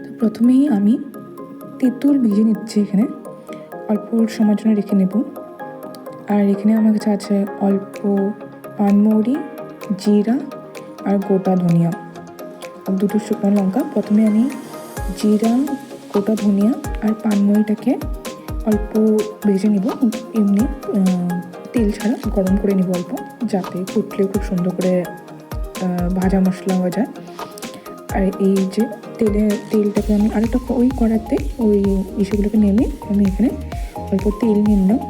তো প্রথমেই আমি তেঁতুল ভিজিয়ে নিচ্ছি এখানে, অল্প সময়ের জন্য রেখে নেব। আর এখানে আমার কাছে আছে অল্প পানমৌরি, জিরা আর গোটা ধনিয়া আর দুটো শুকনো লঙ্কা। প্রথমে আমি জিরা, গোটা ধনিয়া আর পানমৌরিটাকে অল্প ভেজে নিব, এমনি তেল ছাড়া গরম করে নিব অল্প, যাতে ফুটলেও খুব সুন্দর করে ভাজা মশলা হয়ে যায়। আর এই যে তেলটাকে আমি আরেকটা ওই কড়াতে ওই ইসেগুলোকে নেমে আমি এখানে অল্প তেল নিয়ে নিলাম।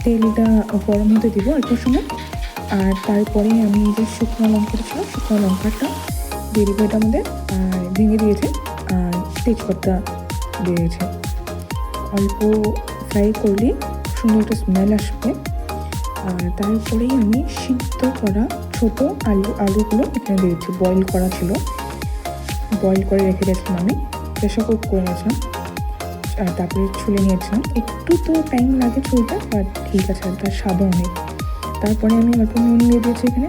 তেলটা গরম হতে দিব অল্প সময়। আর তারপরে আমি যে শুকনো লঙ্কাটা ছিল, শুকনো লঙ্কাটা দিয়ে দিব এটার মধ্যে, আর ভেঙে দিয়েছে, আর তেজপাতা দিয়েছে। অল্প ফ্রাই করলে সুন্দর একটা স্মেল আসবে। আর তারপরেই আমি সিদ্ধ করা ছোটো আলুগুলো এখানে দিয়েছি। বয়েল করা ছিল, বয়েল করে রেখে দিয়েছিলাম, আমি প্রেশার কুক করে নিয়েছিলাম। আর তারপরে ছুলে নিয়েছিলাম। একটু তো টাইম লাগে ছুলতে, বাট ঠিক আছে, তার স্বাদও অনেক। তারপরে আমি অল্প নুন দিয়ে দিয়েছি এখানে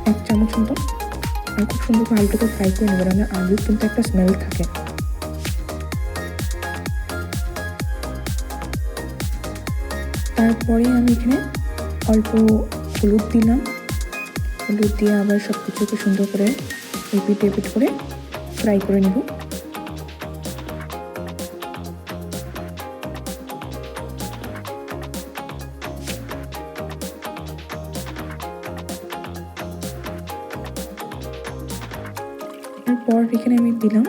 1 চামচ মতো। আর খুব সুন্দর করে আলুটাকে ফ্রাই করে নেব, কারণ আলুর কিন্তু একটা স্মেল থাকে। তারপরে আমি এখানে অল্প হলুদ দিলাম। হলুদ দিয়ে আবার সব কিছুকে সুন্দর করে এপিট করে ফ্রাই করে নেব। এরপর এখানে আমি দিলাম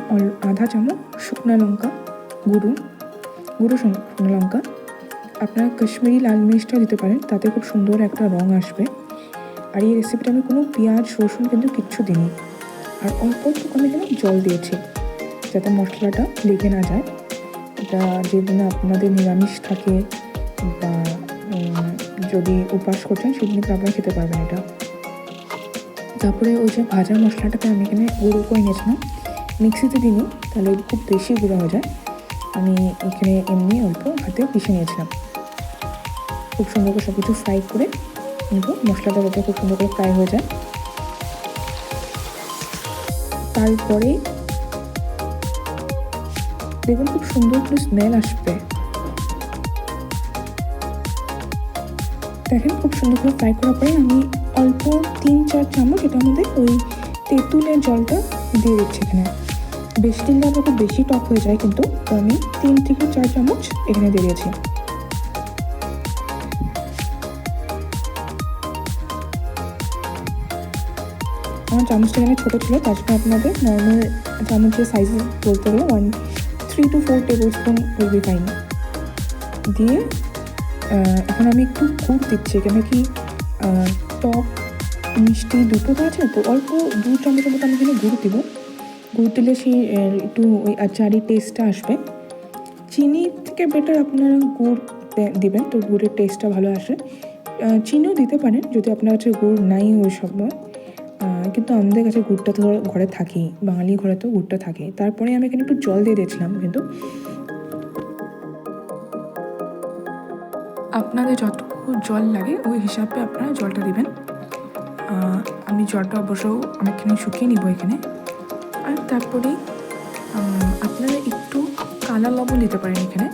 আধা চামচ শুকনো লঙ্কা গুঁড়ো শুকনো লঙ্কা। আপনারা কাশ্মীরি লাল মির্চটাও দিতে পারেন, তাতে খুব সুন্দর একটা রঙ আসবে। আর এই রেসিপিটা আমি কোনো পেঁয়াজ রসুন কিন্তু কিচ্ছু দিইনি। আর অল্প একটু আমি এখানে জল দিয়েছি, যাতে মশলাটা লেগে না যায়। এটা যেদিন আপনাদের নিরামিষ থাকে বা যদি উপাস করছেন, সেদিন কিন্তু আপনারা খেতে পারবেন এটা। তারপরে ওই যে ভাজা মশলাটাকে আমি এখানে গুঁড়ো করে নিয়েছিলাম, মিক্সিতে দিইনি, তাহলে খুব বেশি গুঁড়ো হয়ে যায়। আমি এখানে এমনি অল্প হাতে পিষে নিয়েছিলাম। খুব সুন্দর করে সব কিছু ফ্রাই করে নেব, মশলাটা যাতে খুব সুন্দর করে ফ্রাই হয়ে যায়। তারপরে দেখুন খুব সুন্দর করে স্মেল আসবে। দেখেন খুব সুন্দর করে ফ্রাই করার পরে আমি অল্প 3-4 চামচ এটার মধ্যে ওই তেঁতুলের জলটা দিয়ে দিচ্ছি এখানে। বেশি দিলে আবার খুব বেশি টক হয়ে যায়, কিন্তু আমি 3-4 চামচ এখানে দিয়ে দিয়েছি। আমার চামচটা এখানে ছোটো ছিল, তার জন্য আপনাদের নর্মাল চামচের সাইজ বলতে গেলে 3 to 4 table spoon will be fine. দিয়ে এখন আমি একটু গুড় দিচ্ছি এখানে, কি টক মিষ্টি দুটো তো আছে, তো অল্প 2 চামচের মতো আমি এখানে গুড় দিব। গুড় দিলে সেই একটু ওই আচারি টেস্টটা আসবে। চিনি থেকে বেটার আপনারা গুড় দিবেন, তো গুড়ের টেস্টটা ভালো আসে। চিনিও দিতে পারেন যদি আপনার কাছে গুড় নাই ওই সময়, কিন্তু আমাদের কাছে গুড়টা তো ঘরে থাকেই, বাঙালি ঘরে তো গুড়টা থাকে। তারপরে আমি এখানে একটু জল দিয়ে দিয়েছিলাম, কিন্তু আপনাদের যতটুকু জল লাগে ওই হিসাবে আপনারা জলটা দিবেন। আমি জলটা অবশ্য অনেকখানি শুকিয়ে নিব এখানে। আর তারপরে আপনারা একটু কালা লবণ দিতে পারেন এখানে,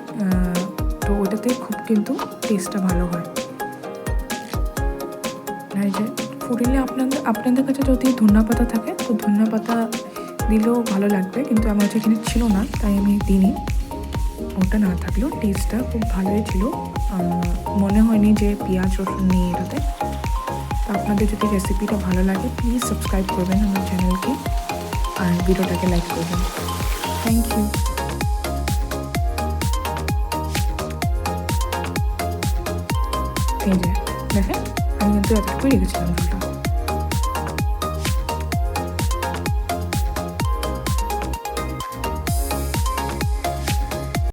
তো ওটাতে খুব কিন্তু টেস্টটা ভালো হয়। আর যে ফুটিলে আপনাদের কাছে যদি ধনিয়া পাতা থাকে, তো ধনিয়া পাতা দিলেও ভালো লাগবে, কিন্তু আমার কাছে এখানে ছিল না, তাই আমি দিইনি। ওটা না থাকলেও টেস্টটা খুব ভালোই ছিল, মনে হয়নি যে পেঁয়াজ রসুন নিয়ে এটাতে। তো আপনাদের যদি রেসিপিটা ভালো লাগে, প্লিজ সাবস্ক্রাইব করবেন আমার চ্যানেলকে, আর ভিডিওটাকে লাইক করবেন। Thank you. এই যে দেখেন, আমি কিন্তু এতটুকুই রেখেছিলাম।